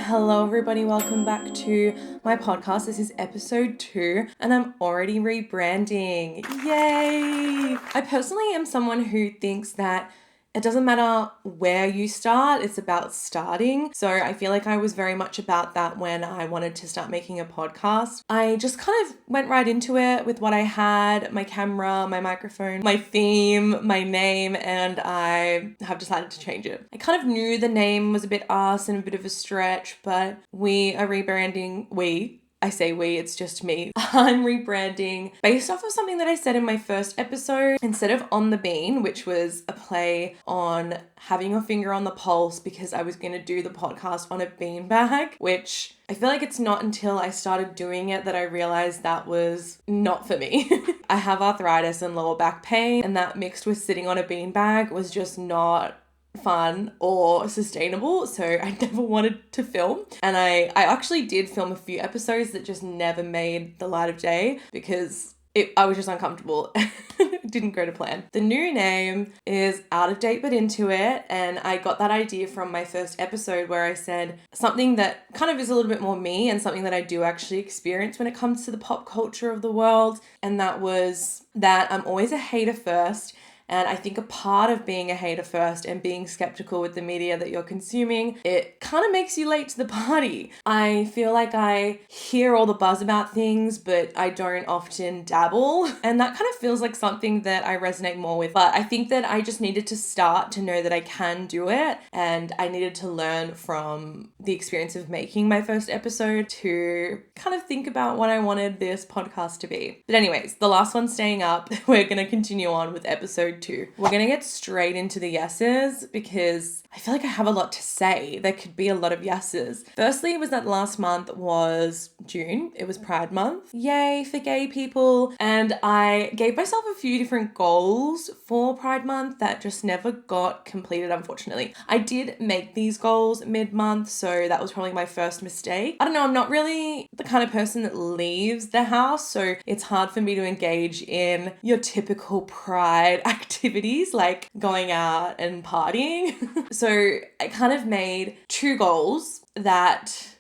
Hello everybody, welcome back to my podcast. This is episode 2 and I'm already rebranding. Yay! I personally am someone who thinks that it doesn't matter where you start, it's about starting. So I feel like I was very much about that when I wanted to start making a podcast. I just kind of went right into it with what I had, my camera, my microphone, my theme, my name, and I have decided to change it. I kind of knew the name was a bit arse and a bit of a stretch, but we are rebranding. I say we, it's just me. I'm rebranding based off of something that I said in my first episode. Instead of on the bean, which was a play on having your finger on the pulse because I was going to do the podcast on a beanbag, which I feel like it's not until I started doing it that I realized that was not for me. I have arthritis and lower back pain, and that mixed with sitting on a beanbag was just not fun or sustainable, so I never wanted to film. And I actually did film a few episodes that just never made the light of day because I was just uncomfortable. It didn't go to plan. The new name is Out of Date But Into It, and I got that idea from my first episode where I said something that kind of is a little bit more me and something that I do actually experience when it comes to the pop culture of the world, and that was that I'm always a hater first. And I think a part of being a hater first and being skeptical with the media that you're consuming, it kind of makes you late to the party. I feel like I hear all the buzz about things, but I don't often dabble. And that kind of feels like something that I resonate more with. But I think that I just needed to start to know that I can do it. And I needed to learn from the experience of making my first episode to kind of think about what I wanted this podcast to be. But anyways, the last one's staying up. We're going to continue on with episode 2. We're going to get straight into the yeses because I feel like I have a lot to say. There could be a lot of yeses. Firstly, it was that last month was June. It was Pride Month. Yay for gay people. And I gave myself a few different goals for Pride Month that just never got completed, unfortunately. I did make these goals mid-month, so that was probably my first mistake. I don't know, I'm not really the kind of person that leaves the house, so it's hard for me to engage in your typical Pride activities like going out and partying. So I kind of made 2 goals that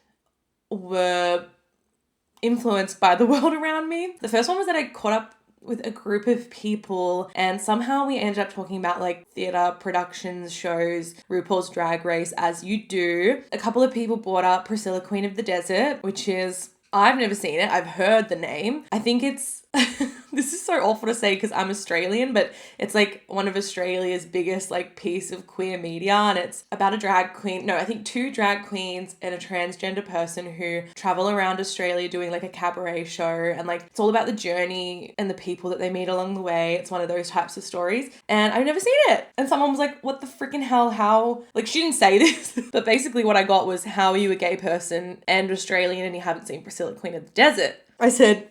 were influenced by the world around me. The first one was that I caught up with a group of people and somehow we ended up talking about like theatre, productions, shows, RuPaul's Drag Race, as you do. A couple of people brought up Priscilla, Queen of the Desert, which is, I've never seen it. I've heard the name. I think it's, this is so awful to say because I'm Australian, but it's like one of Australia's biggest like piece of queer media, and it's about a drag queen. No, I think 2 drag queens and a transgender person who travel around Australia doing like a cabaret show, and like it's all about the journey and the people that they meet along the way. It's one of those types of stories, and I've never seen it. And someone was like, what the freaking hell, how? Like, she didn't say this, but basically what I got was, how are you a gay person and Australian and you haven't seen Priscilla, Queen of the Desert? I said,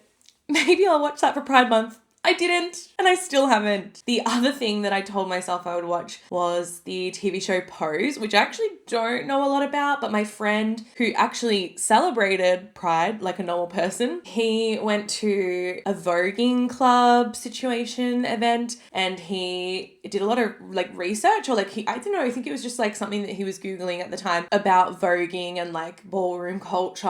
maybe I'll watch that for Pride Month. I didn't, and I still haven't. The other thing that I told myself I would watch was the TV show Pose, which I actually don't know a lot about, but my friend who actually celebrated Pride like a normal person, he went to a voguing club situation event and he did a lot of like research, or like I don't know, I think it was just like something that he was Googling at the time about voguing and like ballroom culture.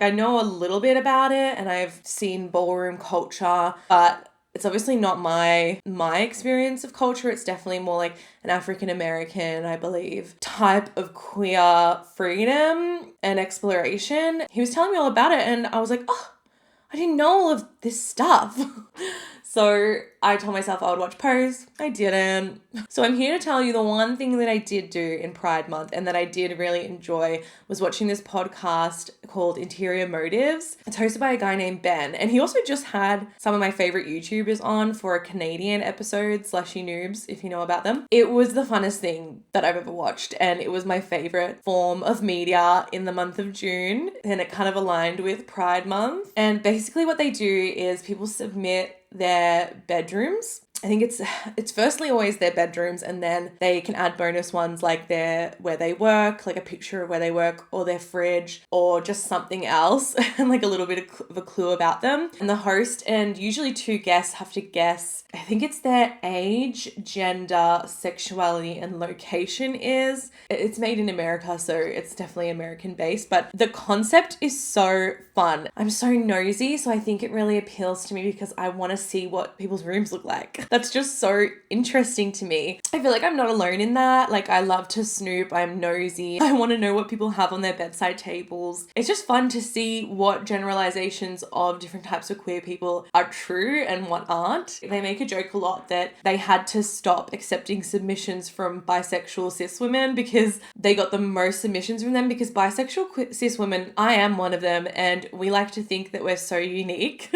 I know a little bit about it and I've seen ballroom culture, but it's obviously not my experience of culture. It's definitely more like an African American, I believe, type of queer freedom and exploration. He was telling me all about it and I was like, oh, I didn't know all of this stuff. So I told myself I would watch Pose. I didn't. So I'm here to tell you the one thing that I did do in Pride Month and that I did really enjoy was watching this podcast called Interior Motives. It's hosted by a guy named Ben, and he also just had some of my favorite YouTubers on for a Canadian episode, Slushy Noobs, if you know about them. It was the funnest thing that I've ever watched, and it was my favorite form of media in the month of June, and it kind of aligned with Pride Month. And basically what they do is people submit their bedrooms I think it's firstly always their bedrooms, and then they can add bonus ones like where they work, like a picture of where they work, or their fridge, or just something else, and like a little bit of a clue about them. And the host and usually two guests have to guess, I think it's their age, gender, sexuality, and location is. It's made in America, so it's definitely American based, but the concept is so fun. I'm so nosy, so I think it really appeals to me because I want to see what people's rooms look like. That's just so interesting to me. I feel like I'm not alone in that. Like, I love to snoop. I'm nosy. I want to know what people have on their bedside tables. It's just fun to see what generalizations of different types of queer people are true and what aren't. They make a joke a lot that they had to stop accepting submissions from bisexual cis women because they got the most submissions from them, because bisexual cis women, I am one of them, and we like to think that we're so unique.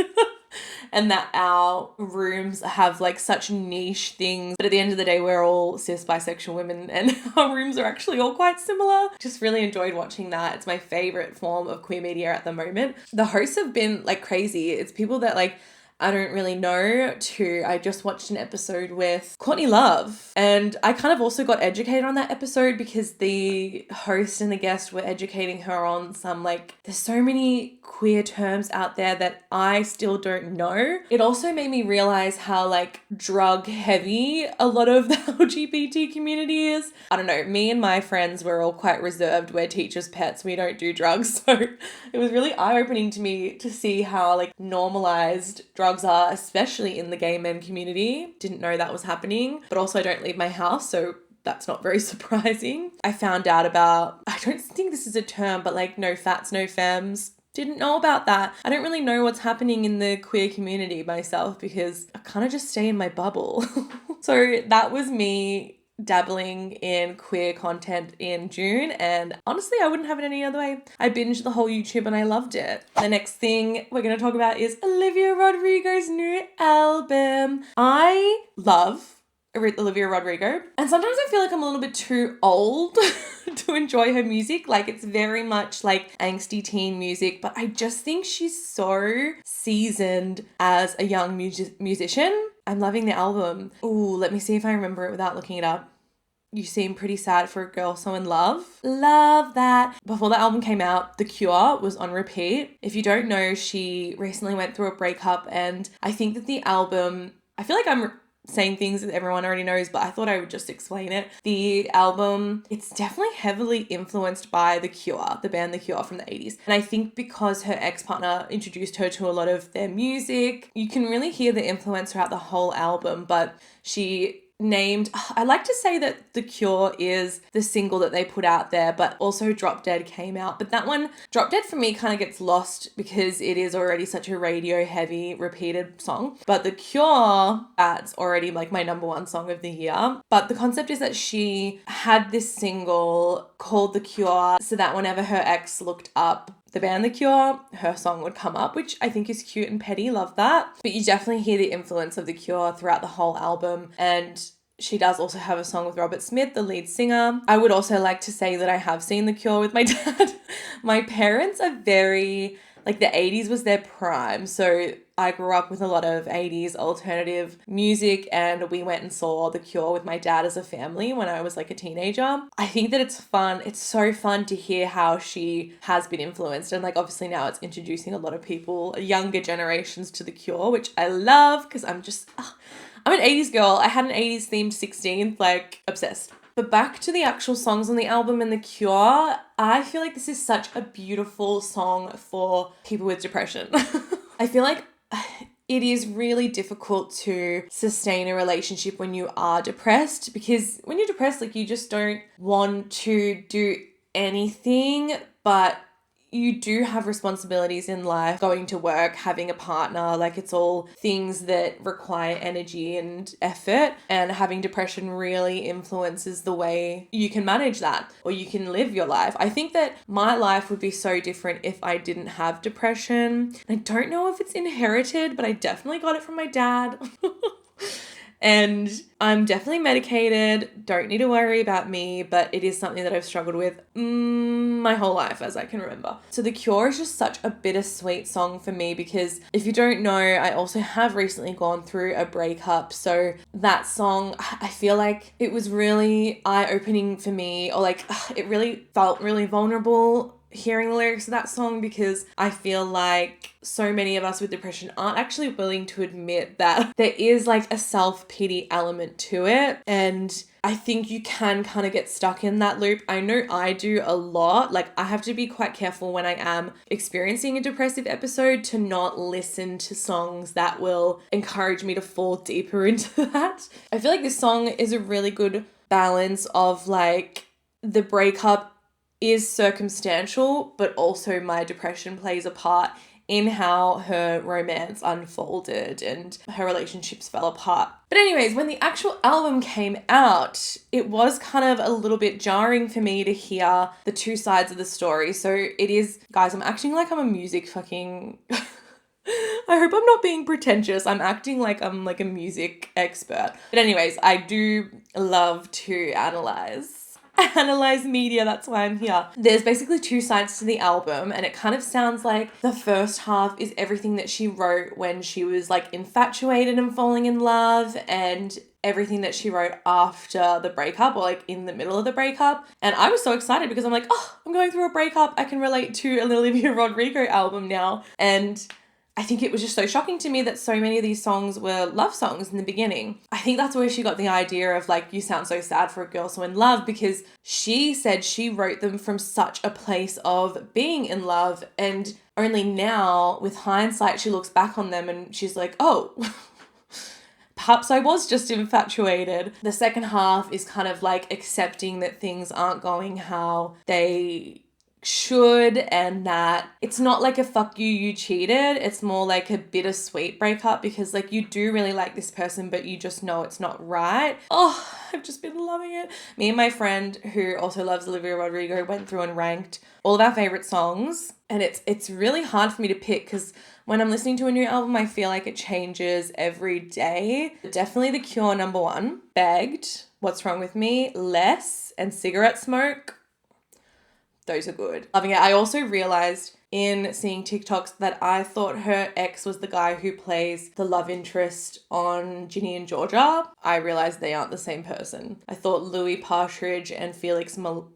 And that our rooms have like such niche things. But at the end of the day, we're all cis bisexual women and our rooms are actually all quite similar. Just really enjoyed watching that. It's my favorite form of queer media at the moment. The hosts have been like crazy. It's people that like I don't really know too. I just watched an episode with Courtney Love, and I kind of also got educated on that episode because the host and the guest were educating her on some like, there's so many queer terms out there that I still don't know. It also made me realize how like drug heavy a lot of the LGBT community is. I don't know, me and my friends were all quite reserved. We're teachers' pets. We don't do drugs. So it was really eye-opening to me to see how like normalized drugs are, especially in the gay men community. Didn't know that was happening, but also I don't leave my house, so that's not very surprising. I found out about, I don't think this is a term, but like no fats, no femmes. Didn't know about that. I don't really know what's happening in the queer community myself because I kind of just stay in my bubble. So that was me dabbling in queer content in June, and honestly I wouldn't have it any other way. I binged the whole YouTube and I loved it. The next thing we're going to talk about is Olivia Rodrigo's new album. I love Olivia Rodrigo, and sometimes I feel like I'm a little bit too old to enjoy her music. Like, it's very much like angsty teen music, but I just think she's so seasoned as a young musician. I'm loving the album. Ooh, let me see if I remember it without looking it up. You seem pretty sad for a girl so in love. Love that. Before the album came out, The Cure was on repeat. If you don't know, she recently went through a breakup, and I think that the album, I feel like I'm saying things that everyone already knows, but I thought I would just explain it. The album, it's definitely heavily influenced by The Cure, the band The Cure from the 80s. And I think because her ex-partner introduced her to a lot of their music, you can really hear the influence throughout the whole album, but she named, I like to say that The Cure is the single that they put out there, but also Drop Dead came out. But that one, Drop Dead for me kind of gets lost because it is already such a radio heavy repeated song. But The Cure, that's already like my number one song of the year. But the concept is that she had this single called The Cure so that whenever her ex looked up the band The Cure, her song would come up, which I think is cute and petty. Love that. But you definitely hear the influence of The Cure throughout the whole album. And she does also have a song with Robert Smith, the lead singer. I would also like to say that I have seen The Cure with my dad. My parents are very, like, the 80s was their prime. So I grew up with a lot of 80s alternative music, and we went and saw The Cure with my dad as a family when I was like a teenager. I think that it's fun. It's so fun to hear how she has been influenced, and like obviously now it's introducing a lot of people, younger generations, to The Cure, which I love because I'm an 80s girl. I had an 80s themed 16th, like obsessed. But back to the actual songs on the album and The Cure, I feel like this is such a beautiful song for people with depression. I feel like it is really difficult to sustain a relationship when you are depressed, because when you're depressed, like, you just don't want to do anything, but you do have responsibilities in life, going to work, having a partner, like it's all things that require energy and effort, and having depression really influences the way you can manage that or you can live your life. I think that my life would be so different if I didn't have depression. I don't know if it's inherited, but I definitely got it from my dad. And I'm definitely medicated, don't need to worry about me, but it is something that I've struggled with my whole life as I can remember. So The Cure is just such a bittersweet song for me because if you don't know, I also have recently gone through a breakup. So that song, I feel like it was really eye-opening for me, or like it really felt really vulnerable hearing the lyrics of that song, because I feel like so many of us with depression aren't actually willing to admit that there is like a self-pity element to it. And I think you can kind of get stuck in that loop. I know I do a lot. Like I have to be quite careful when I am experiencing a depressive episode to not listen to songs that will encourage me to fall deeper into that. I feel like this song is a really good balance of like the breakup is circumstantial, but also my depression plays a part in how her romance unfolded and her relationships fell apart. But anyways, when the actual album came out, it was kind of a little bit jarring for me to hear the two sides of the story. So it is, guys, I'm acting like I'm a music fucking... I hope I'm not being pretentious. I'm acting like I'm like a music expert. But anyways, I do love to analyze media, that's why I'm here. There's basically two sides to the album, and it kind of sounds like the first half is everything that she wrote when she was like infatuated and falling in love, and everything that she wrote after the breakup, or like in the middle of the breakup. And I was so excited because I'm like, oh, I'm going through a breakup. I can relate to an Olivia Rodrigo album now. And I think it was just so shocking to me that so many of these songs were love songs in the beginning. I think that's where she got the idea of like, you sound so sad for a girl so in love, because she said she wrote them from such a place of being in love, and only now with hindsight she looks back on them and she's like, oh, perhaps I was just infatuated. The second half is kind of like accepting that things aren't going how they should, and that it's not like a fuck you cheated. It's more like a bittersweet breakup, because like you do really like this person, but you just know it's not right. Oh, I've just been loving it. Me and my friend who also loves Olivia Rodrigo went through and ranked all of our favorite songs, and it's really hard for me to pick because when I'm listening to a new album, I feel like it changes every day. Definitely The Cure, number one. Begged, What's Wrong With Me, Less, and Cigarette Smoke. Those are good. Loving it. I also realized in seeing TikToks that I thought her ex was the guy who plays the love interest on Ginny and Georgia. I realized they aren't the same person. I thought Louis Partridge and Felix Maillard,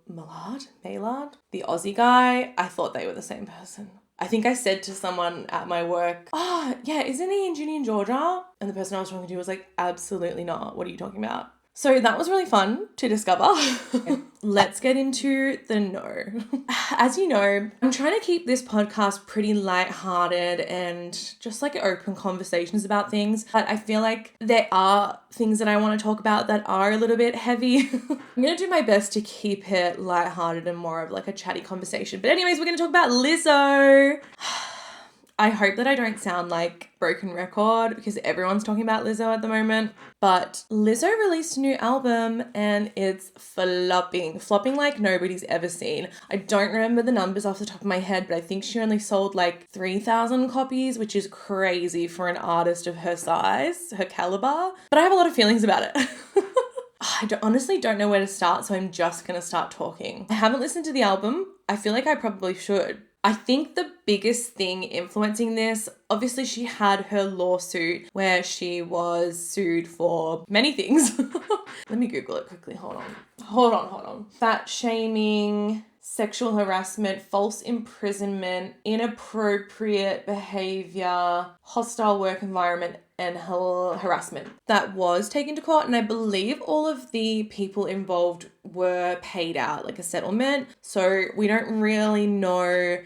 the Aussie guy, I thought they were the same person. I think I said to someone at my work, oh, yeah, isn't he in Ginny and Georgia? And the person I was talking to was like, absolutely not. What are you talking about? So that was really fun to discover. Let's get into the no. As you know, I'm trying to keep this podcast pretty lighthearted and just like open conversations about things. But I feel like there are things that I want to talk about that are a little bit heavy. I'm going to do my best to keep it lighthearted and more of like a chatty conversation. But anyways, we're going to talk about Lizzo. I hope that I don't sound like broken record because everyone's talking about Lizzo at the moment. But Lizzo released a new album and it's flopping like nobody's ever seen. I don't remember the numbers off the top of my head, but I think she only sold like 3,000 copies, which is crazy for an artist of her size, her caliber. But I have a lot of feelings about it. Honestly don't know where to start, so I'm just going to start talking. I haven't listened to the album. I feel like I probably should. I think the biggest thing influencing this, obviously she had her lawsuit where she was sued for many things. Let me Google it quickly. Hold on. Fat shaming, sexual harassment, false imprisonment, inappropriate behavior, hostile work environment, and harassment. That was taken to court, and I believe all of the people involved were paid out, like a settlement. So we don't really know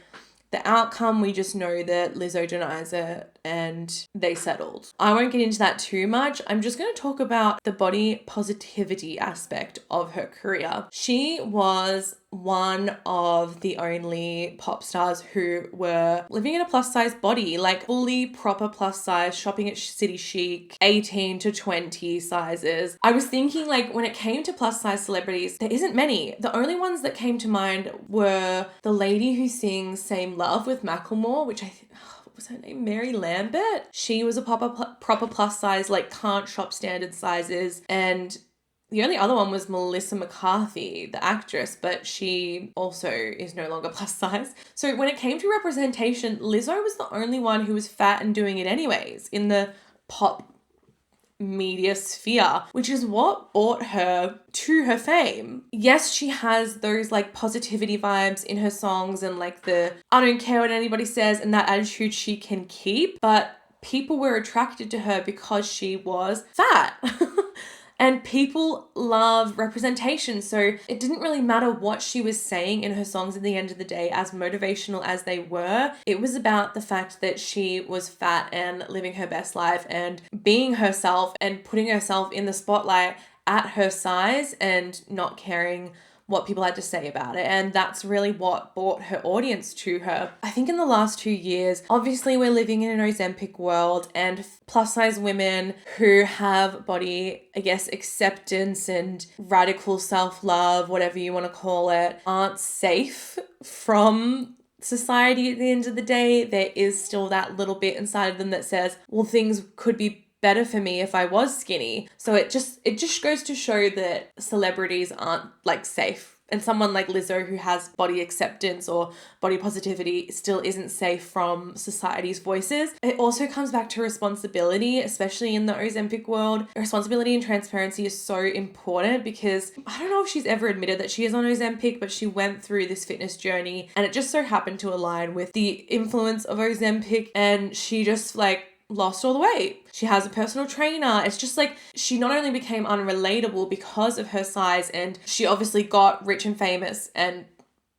the outcome. We just know that Lizzo denies it and they settled. I won't get into that too much. I'm just going to talk about the body positivity aspect of her career. She was one of the only pop stars who were living in a plus size body, like fully proper plus size, shopping at City Chic, 18 to 20 sizes. I was thinking like when it came to plus size celebrities, there isn't many. The only ones that came to mind were the lady who sings Same Love with Macklemore, which I think, was her name Mary Lambert? She was a proper plus size, like can't shop standard sizes. And the only other one was Melissa McCarthy, the actress, but she also is no longer plus size. So when it came to representation, Lizzo was the only one who was fat and doing it anyways in the pop media sphere, which is what brought her to her fame. Yes, she has those like positivity vibes in her songs and like the I don't care what anybody says and that attitude she can keep, but people were attracted to her because she was fat. And people love representation. So it didn't really matter what she was saying in her songs at the end of the day, as motivational as they were. It was about the fact that she was fat and living her best life and being herself and putting herself in the spotlight at her size and not caring what people had to say about it. And that's really what brought her audience to her. I think in the last 2 years, obviously we're living in an Ozempic world, and plus size women who have body, I guess, acceptance and radical self-love, whatever you want to call it, aren't safe from society at the end of the day. There is still that little bit inside of them that says, well, things could be better for me if I was skinny. So it just goes to show that celebrities aren't like safe. And someone like Lizzo who has body acceptance or body positivity still isn't safe from society's voices. It also comes back to responsibility, especially in the Ozempic world. Responsibility and transparency is so important because I don't know if she's ever admitted that she is on Ozempic, but she went through this fitness journey and it just so happened to align with the influence of Ozempic, and she just like lost all the weight. She has a personal trainer. It's just like she not only became unrelatable because of her size, and she obviously got rich and famous and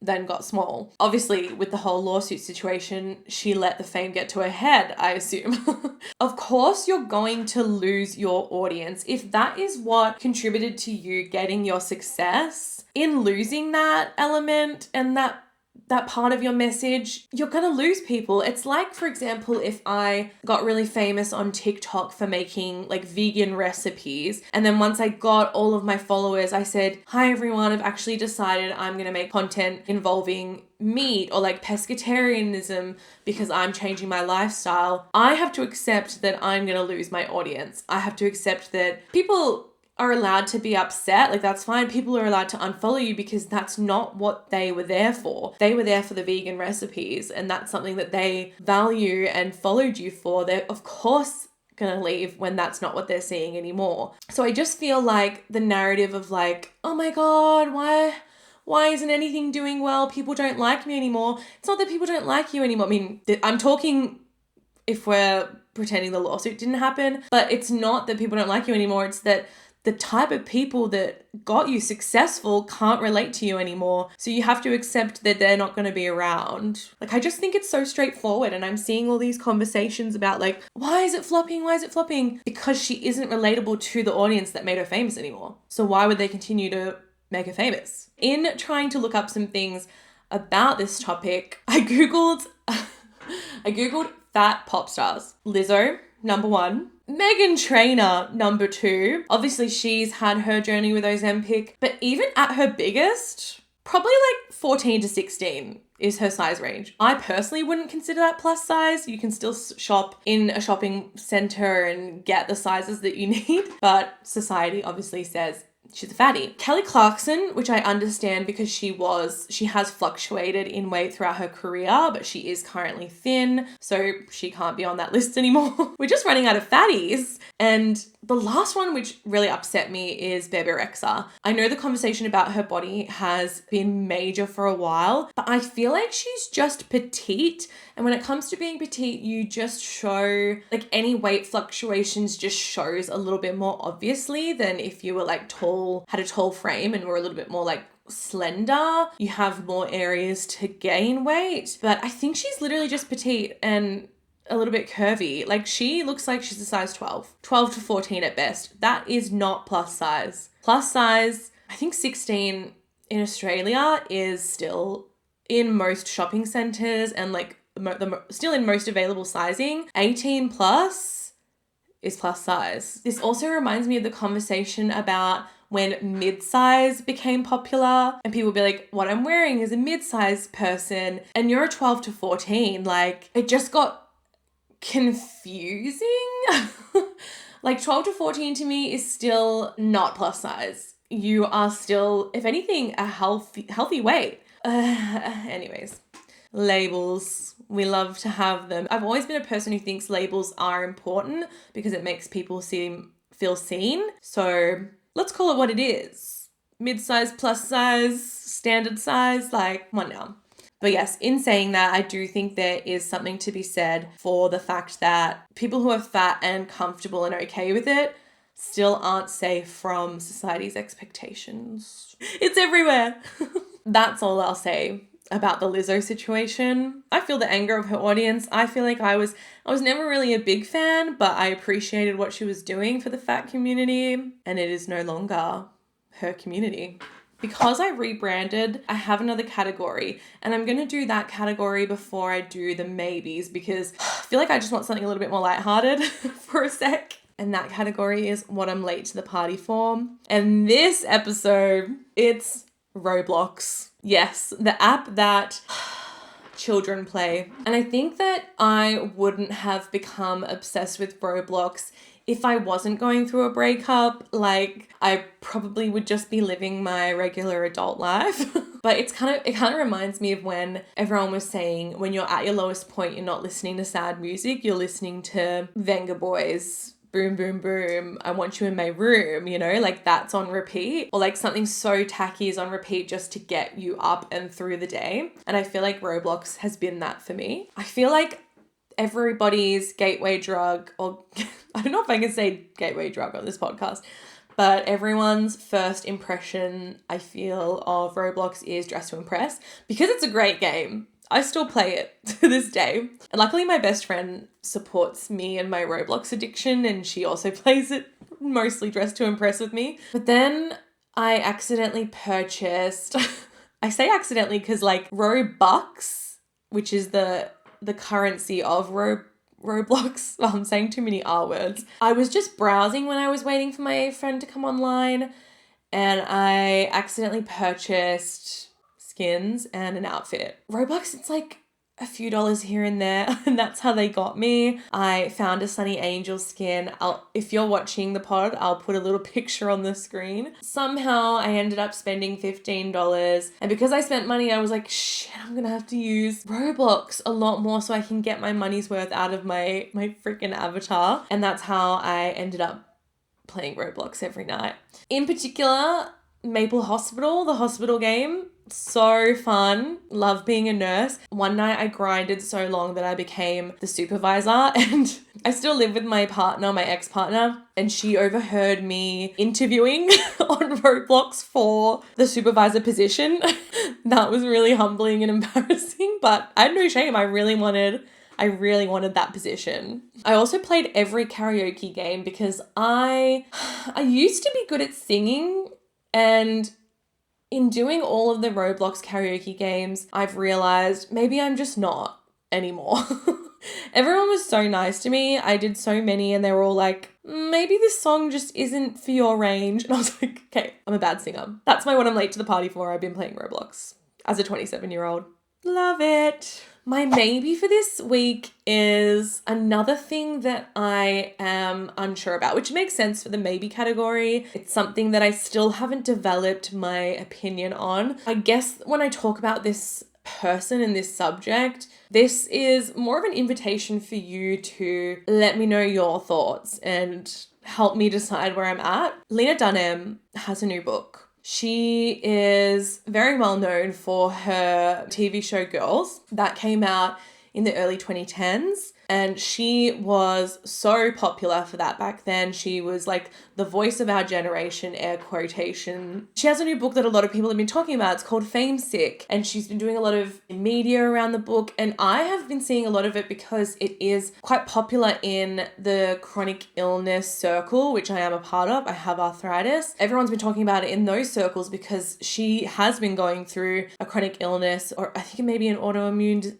then got small. Obviously, with the whole lawsuit situation, she let the fame get to her head, I assume. Of course, you're going to lose your audience. If that is what contributed to you getting your success, in losing that element and that part of your message, you're gonna lose people. It's like, for example, if I got really famous on TikTok for making like vegan recipes, and then once I got all of my followers, I said, hi everyone, I've actually decided I'm gonna make content involving meat or like pescatarianism because I'm changing my lifestyle. I have to accept that I'm gonna lose my audience. I have to accept that people are allowed to be upset. Like, that's fine. People are allowed to unfollow you because that's not what they were there for. They were there for the vegan recipes, and that's something that they value and followed you for. They're of course gonna leave when that's not what they're seeing anymore. So I just feel like the narrative of like, oh my God, why isn't anything doing well? People don't like me anymore. It's not that people don't like you anymore. I mean, I'm talking if we're pretending the lawsuit didn't happen, but it's not that people don't like you anymore. It's that the type of people that got you successful can't relate to you anymore. So you have to accept that they're not going to be around. Like, I just think it's so straightforward. And I'm seeing all these conversations about like, why is it flopping? Why is it flopping? Because she isn't relatable to the audience that made her famous anymore. So why would they continue to make her famous? In trying to look up some things about this topic, I Googled fat pop stars. Lizzo, number 1. Meghan Trainor, number 2. Obviously, she's had her journey with Ozempic, but even at her biggest, probably like 14 to 16 is her size range. I personally wouldn't consider that plus size. You can still shop in a shopping center and get the sizes that you need, but society obviously says she's a fatty. Kelly Clarkson, which I understand because she has fluctuated in weight throughout her career, but she is currently thin, so she can't be on that list anymore. We're just running out of fatties. And the last one, which really upset me, is Bebe Rexha. I know the conversation about her body has been major for a while, but I feel like she's just petite. And when it comes to being petite, you just show, like, any weight fluctuations just shows a little bit more obviously than if you were like tall, had a tall frame and were a little bit more like slender. You have more areas to gain weight. But I think she's literally just petite and a little bit curvy. Like, she looks like she's a size 12 to 14 at best. That is not plus size. Plus size, I think 16 in Australia is still in most shopping centers and like still in most available sizing. 18 plus is plus size. This also reminds me of the conversation about when mid-size became popular and people would be like, what I'm wearing is a mid-size person and you're a 12 to 14. Like, it just got confusing. Like 12 to 14 to me is still not plus size. You are still, if anything, a healthy weight. Anyways, labels. We love to have them. I've always been a person who thinks labels are important because it makes people feel seen. So let's call it what it is. Mid-size, plus size, standard size, like one now. But yes, in saying that, I do think there is something to be said for the fact that people who are fat and comfortable and okay with it still aren't safe from society's expectations. It's everywhere. That's all I'll say about the Lizzo situation. I feel the anger of her audience. I feel like I was never really a big fan, but I appreciated what she was doing for the fat community, and it is no longer her community. Because I rebranded, I have another category, and I'm going to do that category before I do the maybes because I feel like I just want something a little bit more lighthearted for a sec. And that category is what I'm late to the party for. And this episode, it's Roblox. Yes, the app that children play. And I think that I wouldn't have become obsessed with Roblox if I wasn't going through a breakup. Like, I probably would just be living my regular adult life. But it kind of reminds me of when everyone was saying when you're at your lowest point, you're not listening to sad music, you're listening to Venga Boys, Boom Boom Boom, I Want You in My Room, you know, like that's on repeat, or like something so tacky is on repeat just to get you up and through the day. And I feel like Roblox has been that for me. I feel like everybody's gateway drug, or I don't know if I can say gateway drug on this podcast, but everyone's first impression, I feel, of Roblox is Dress to Impress because it's a great game. I still play it to this day. And luckily my best friend supports me and my Roblox addiction, and she also plays it, mostly Dress to Impress with me. But then I accidentally purchased, I say accidentally because like Robux, which is the currency of Roblox. Oh, I'm saying too many R words. I was just browsing when I was waiting for my friend to come online, and I accidentally purchased skins and an outfit. Roblox, it's like a few dollars here and there, and that's how they got me. I found a Sunny Angel skin. If you're watching the pod, I'll put a little picture on the screen. Somehow I ended up spending $15, and because I spent money, I was like, shit, I'm gonna have to use Roblox a lot more so I can get my money's worth out of my freaking avatar. And that's how I ended up playing Roblox every night. In particular, Maple Hospital, the hospital game. So fun. Love being a nurse. One night I grinded so long that I became the supervisor, and I still live with my partner, my ex-partner, and she overheard me interviewing on Roblox for the supervisor position. That was really humbling and embarrassing, but I had no shame. I really wanted that position. I also played every karaoke game because I used to be good at singing, and in doing all of the Roblox karaoke games, I've realized maybe I'm just not anymore. Everyone was so nice to me. I did so many and they were all like, maybe this song just isn't for your range. And I was like, okay, I'm a bad singer. That's my what I'm late to the party for. I've been playing Roblox as a 27-year-old. Love it. My maybe for this week is another thing that I am unsure about, which makes sense for the maybe category. It's something that I still haven't developed my opinion on. I guess when I talk about this person and this subject, this is more of an invitation for you to let me know your thoughts and help me decide where I'm at. Lena Dunham has a new book. She is very well known for her TV show Girls that came out in the early 2010s. And she was so popular for that back then. She was like the voice of our generation, air quotation. She has a new book that a lot of people have been talking about. It's called Famesick. And she's been doing a lot of media around the book. And I have been seeing a lot of it because it is quite popular in the chronic illness circle, which I am a part of. I have arthritis. Everyone's been talking about it in those circles because she has been going through a chronic illness, or I think it may be an autoimmune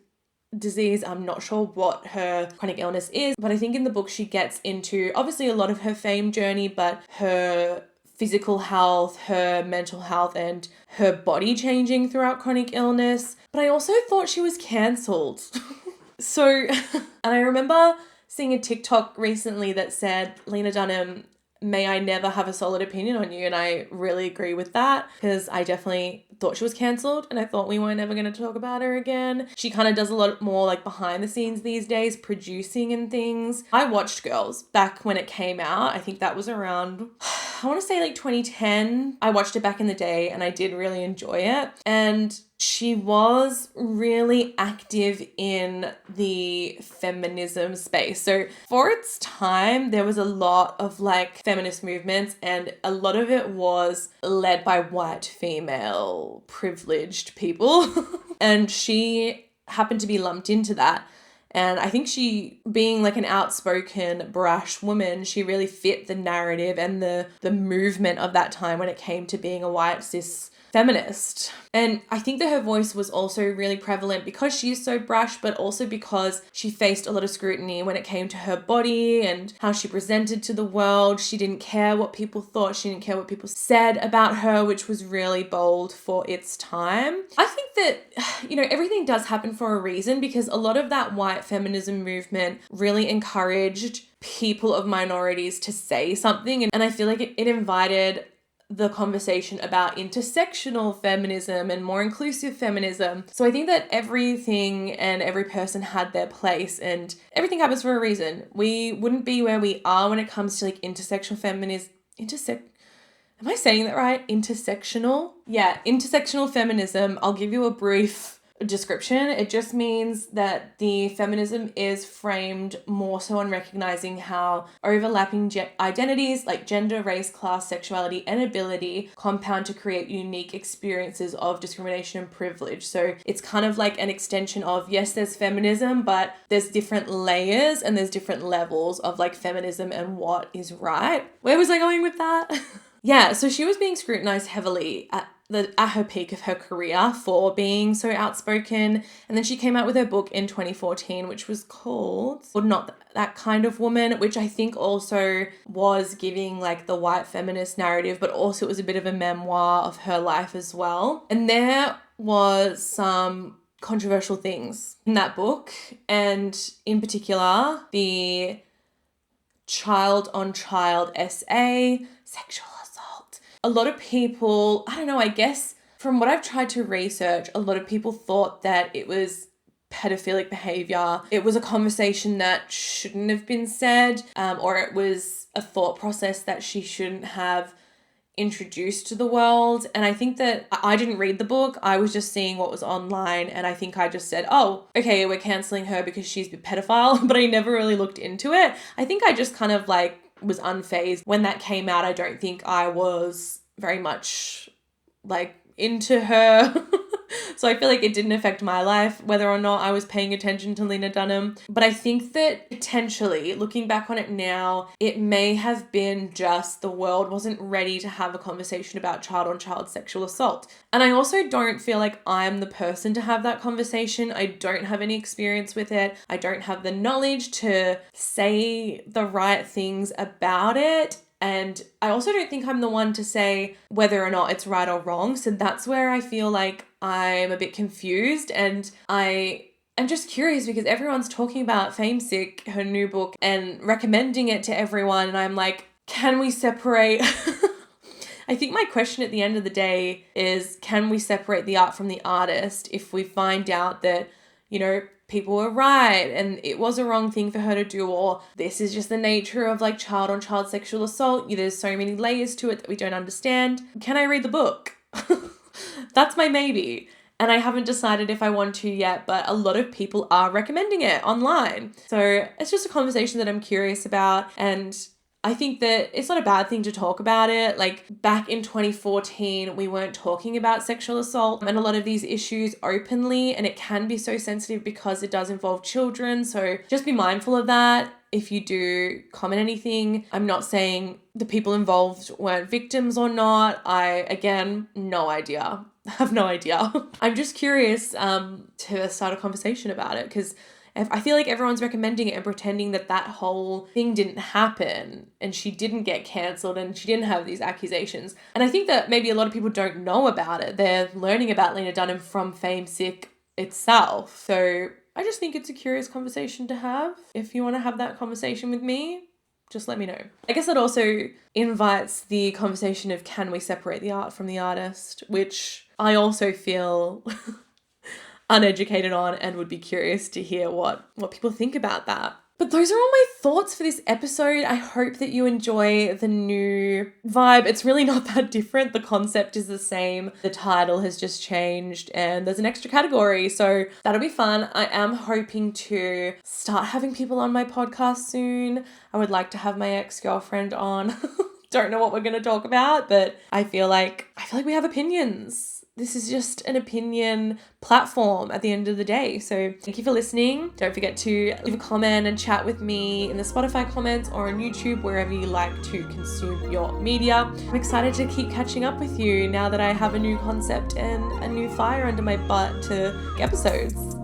disease. I'm not sure what her chronic illness is, but I think in the book she gets into obviously a lot of her fame journey, but her physical health, her mental health, and her body changing throughout chronic illness. But I also thought she was cancelled. So, and I remember seeing a TikTok recently that said, Lena Dunham, may I never have a solid opinion on you. And I really agree with that, because I definitely thought she was cancelled and I thought we weren't ever going to talk about her again. She kind of does a lot more like behind the scenes these days, producing and things. I watched Girls back when it came out. I think that was around, I want to say like 2010. I watched it back in the day and I did really enjoy it. And she was really active in the feminism space. So for its time, there was a lot of like feminist movements, and a lot of it was led by white female privileged people. And she happened to be lumped into that. And I think she, being like an outspoken, brash woman, she really fit the narrative and the movement of that time when it came to being a white cis feminist. And I think that her voice was also really prevalent because she is so brash, but also because she faced a lot of scrutiny when it came to her body and how she presented to the world. She didn't care what people thought. She didn't care what people said about her, which was really bold for its time. I think that, you know, everything does happen for a reason, because a lot of that white feminism movement really encouraged people of minorities to say something. And I feel like it invited the conversation about intersectional feminism and more inclusive feminism. So I think that everything and every person had their place, and everything happens for a reason. We wouldn't be where we are when it comes to like intersectional feminism. Am I saying that right? Intersectional? Yeah, intersectional feminism. I'll give you a brief description. It just means that the feminism is framed more so on recognizing how overlapping identities like gender, race, class, sexuality, and ability compound to create unique experiences of discrimination and privilege. So it's kind of like an extension of, yes, there's feminism, but there's different layers and there's different levels of like feminism and what is right. Where was I going with that? Yeah, so she was being scrutinized heavily at her peak of her career for being so outspoken. And then she came out with her book in 2014, which was called Not That Kind of Woman, which I think also was giving like the white feminist narrative, but also it was a bit of a memoir of her life as well. And there was some controversial things in that book, and in particular, the child-on-child essay, sexual assault. A lot of people, I don't know, I guess from what I've tried to research, a lot of people thought that it was pedophilic behavior. It was a conversation that shouldn't have been said, or it was a thought process that she shouldn't have introduced to the world. And I think that I didn't read the book. I was just seeing what was online, and I think I just said, oh, okay, we're cancelling her because she's a pedophile, but I never really looked into it. I think I just kind of like was unfazed when that came out. I don't think I was very much like into her. So I feel like it didn't affect my life, whether or not I was paying attention to Lena Dunham. But I think that potentially, looking back on it now, it may have been just the world wasn't ready to have a conversation about child-on-child sexual assault. And I also don't feel like I'm the person to have that conversation. I don't have any experience with it. I don't have the knowledge to say the right things about it. And I also don't think I'm the one to say whether or not it's right or wrong. So that's where I feel like I'm a bit confused, and I'm just curious because everyone's talking about Famesick, her new book, and recommending it to everyone. And I'm like, can we separate? I think my question at the end of the day is, can we separate the art from the artist if we find out that, you know, people were right and it was a wrong thing for her to do, or this is just the nature of like child-on-child sexual assault. There's so many layers to it that we don't understand. Can I read the book? That's my maybe. And I haven't decided if I want to yet, but a lot of people are recommending it online. So it's just a conversation that I'm curious about. And I think that it's not a bad thing to talk about it. Like back in 2014, we weren't talking about sexual assault and a lot of these issues openly, and it can be so sensitive because it does involve children. So just be mindful of that. If you do comment anything, I'm not saying the people involved weren't victims or not. Again, no idea. I have no idea. I'm just curious to start a conversation about it, because I feel like everyone's recommending it and pretending that that whole thing didn't happen and she didn't get cancelled and she didn't have these accusations. And I think that maybe a lot of people don't know about it. They're learning about Lena Dunham from Famesick itself. So I just think it's a curious conversation to have. If you want to have that conversation with me, just let me know. I guess it also invites the conversation of, can we separate the art from the artist, which I also feel uneducated on and would be curious to hear what people think about that. But those are all my thoughts for this episode. I hope that you enjoy the new vibe. It's really not that different. The concept is the same. The title has just changed and there's an extra category. So that'll be fun. I am hoping to start having people on my podcast soon. I would like to have my ex-girlfriend on. Don't know what we're going to talk about, but I feel like we have opinions. This is just an opinion platform at the end of the day. So thank you for listening. Don't forget to leave a comment and chat with me in the Spotify comments or on YouTube, wherever you like to consume your media. I'm excited to keep catching up with you now that I have a new concept and a new fire under my butt to episodes.